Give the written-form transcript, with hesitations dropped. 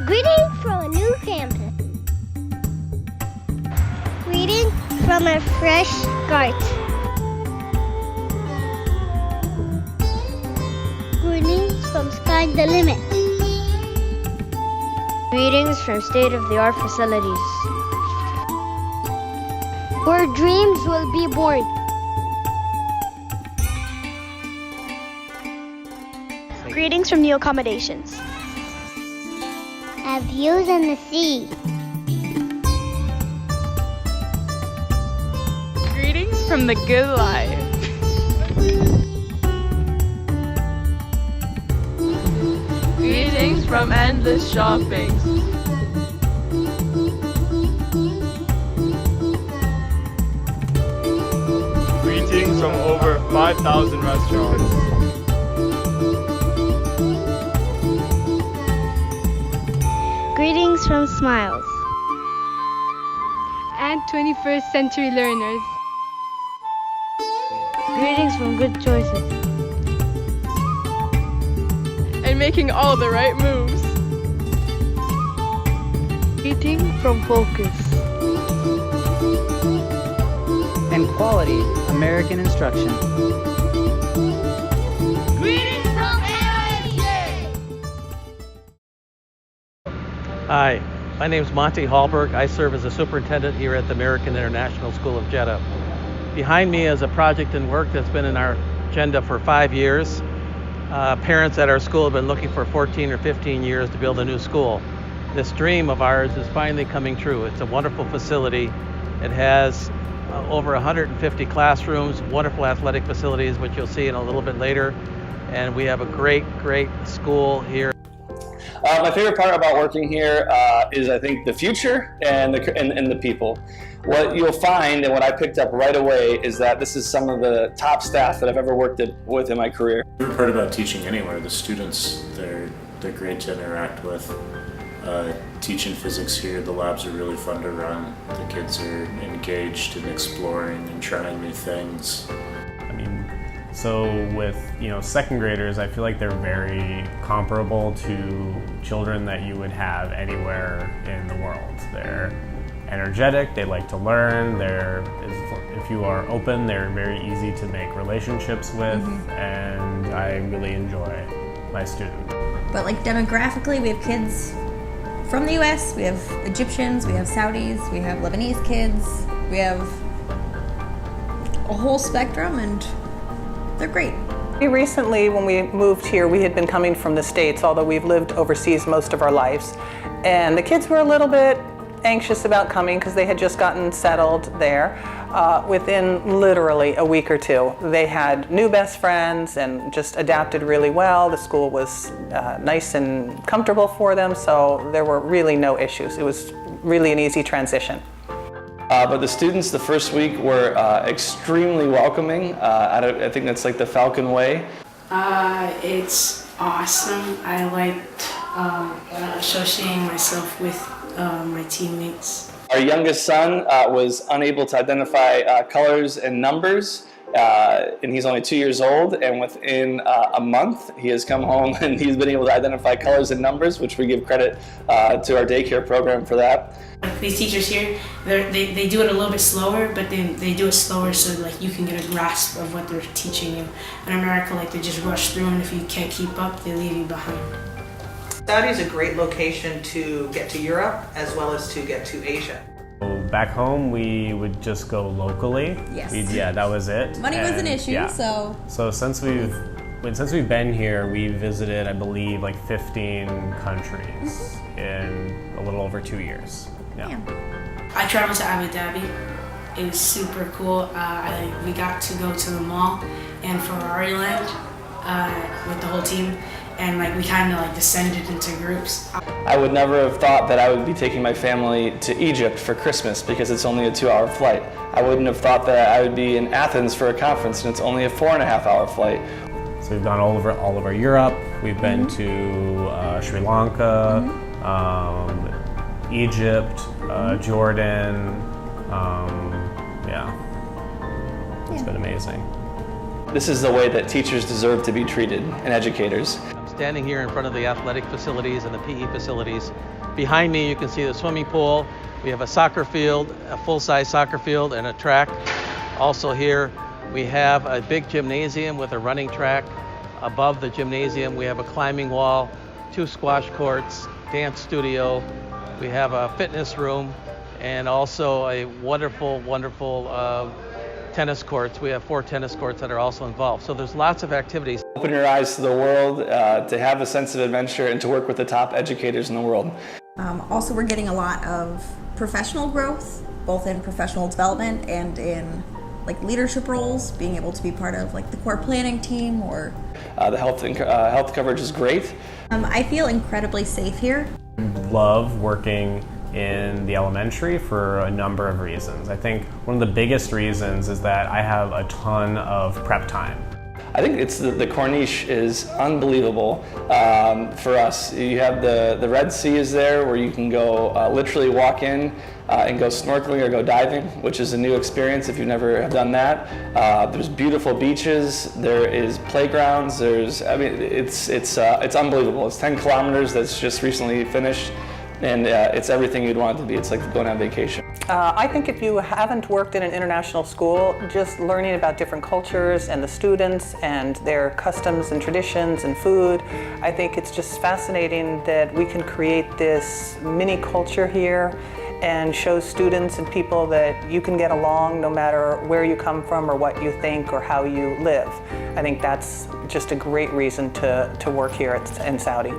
Greetings from a new campus. Greetings from a fresh start. Greetings from Sky the Limit. Greetings from state-of-the-art facilities. Where dreams will be born. Greetings from new accommodations. Have views in the sea. Greetings from the good life. Greetings from endless shopping. Greetings from over 5,000 restaurants. Greetings from smiles. And 21st century learners. Greetings from good choices. And making all the right moves. Greeting from focus. And quality American instruction. Greetings from AISJ. Hi, my name is Monty Hallberg. I serve as a superintendent here at the American International School of Jeddah. Behind me is a project and work that's been in our agenda for 5 years. Parents at our school have been looking for 14 or 15 years to build a new school. This dream of ours is finally coming true. It's a wonderful facility. It has over 150 classrooms, wonderful athletic facilities, which you'll see in a little bit later. And we have a great school here. My favorite part about working here is, I think, the future and the people. What you'll find, and what I picked up right away, is that this is some of the top staff that I've ever worked with in my career. The favorite part about teaching anywhere, the students, they're great to interact with. Teaching physics here, the labs are really fun to run. The kids are engaged in exploring and trying new things. So with second graders, I feel like they're very comparable to children that you would have anywhere in the world. They're energetic, they like to learn, if you are open, they're very easy to make relationships with, and I really enjoy my students. But like demographically, we have kids from the US, we have Egyptians, we have Saudis, we have Lebanese kids, we have a whole spectrum, and they're great. Recently, when we moved here, we had been coming from the States, although we've lived overseas most of our lives. And the kids were a little bit anxious about coming because they had just gotten settled there. Within literally a week or two, they had new best friends and just adapted really well. The school was nice and comfortable for them, so there were really no issues. It was really an easy transition. But the students the first week were extremely welcoming. I think that's like the Falcon way. It's awesome. I liked associating myself with my teammates. Our youngest son was unable to identify colors and numbers, and he's only 2 years old, and within a month he has come home and he's been able to identify colors and numbers, which we give credit to our daycare program for that. These teachers here, they do it a little bit slower, but they do it slower so like you can get a grasp of what they're teaching you. In America, like they just rush through, and if you can't keep up, they leave you behind. Saudi is a great location to get to Europe as well as to get to Asia. Back home, we would just go locally. Yes. That was it. Money was an issue, so. So since we've been here, we visited, I believe, like 15 countries in a little over 2 years. Yeah. I traveled to Abu Dhabi. It was super cool. We got to go to the mall and Ferrari Land with the whole team, and like we kind of like descended into groups. I would never have thought that I would be taking my family to Egypt for Christmas because it's only a 2-hour flight. I wouldn't have thought that I would be in Athens for a conference and it's only a 4.5-hour flight. So we've gone all over Europe. We've been to Sri Lanka, Egypt, Jordan. It's been amazing. This is the way that teachers deserve to be treated, and educators. standing here in front of the athletic facilities and the PE facilities. Behind me, you can see the swimming pool. We have a soccer field, a full-size soccer field, and a track. Also here, we have a big gymnasium with a running track. Above the gymnasium, we have a climbing wall, 2 squash courts, dance studio. We have a fitness room, and also a wonderful, wonderful tennis courts. We have 4 tennis courts that are also involved. So there's lots of activities. Open your eyes to the world, to have a sense of adventure, and to work with the top educators in the world. Also, we're getting a lot of professional growth, both in professional development and in like leadership roles, being able to be part of like the core planning team or the health coverage is great. I feel incredibly safe here. Love working in the elementary for a number of reasons. I think one of the biggest reasons is that I have a ton of prep time. I think it's the Corniche is unbelievable for us. You have the Red Sea is there where you can go literally walk in and go snorkeling or go diving, which is a new experience if you never have done that. There's beautiful beaches. There is playgrounds. It's unbelievable. It's 10 kilometers that's just recently finished, and it's everything you'd want it to be. It's like going on vacation. I think if you haven't worked in an international school, just learning about different cultures and the students and their customs and traditions and food, I think it's just fascinating that we can create this mini culture here and show students and people that you can get along no matter where you come from or what you think or how you live. I think that's just a great reason to work here in Saudi.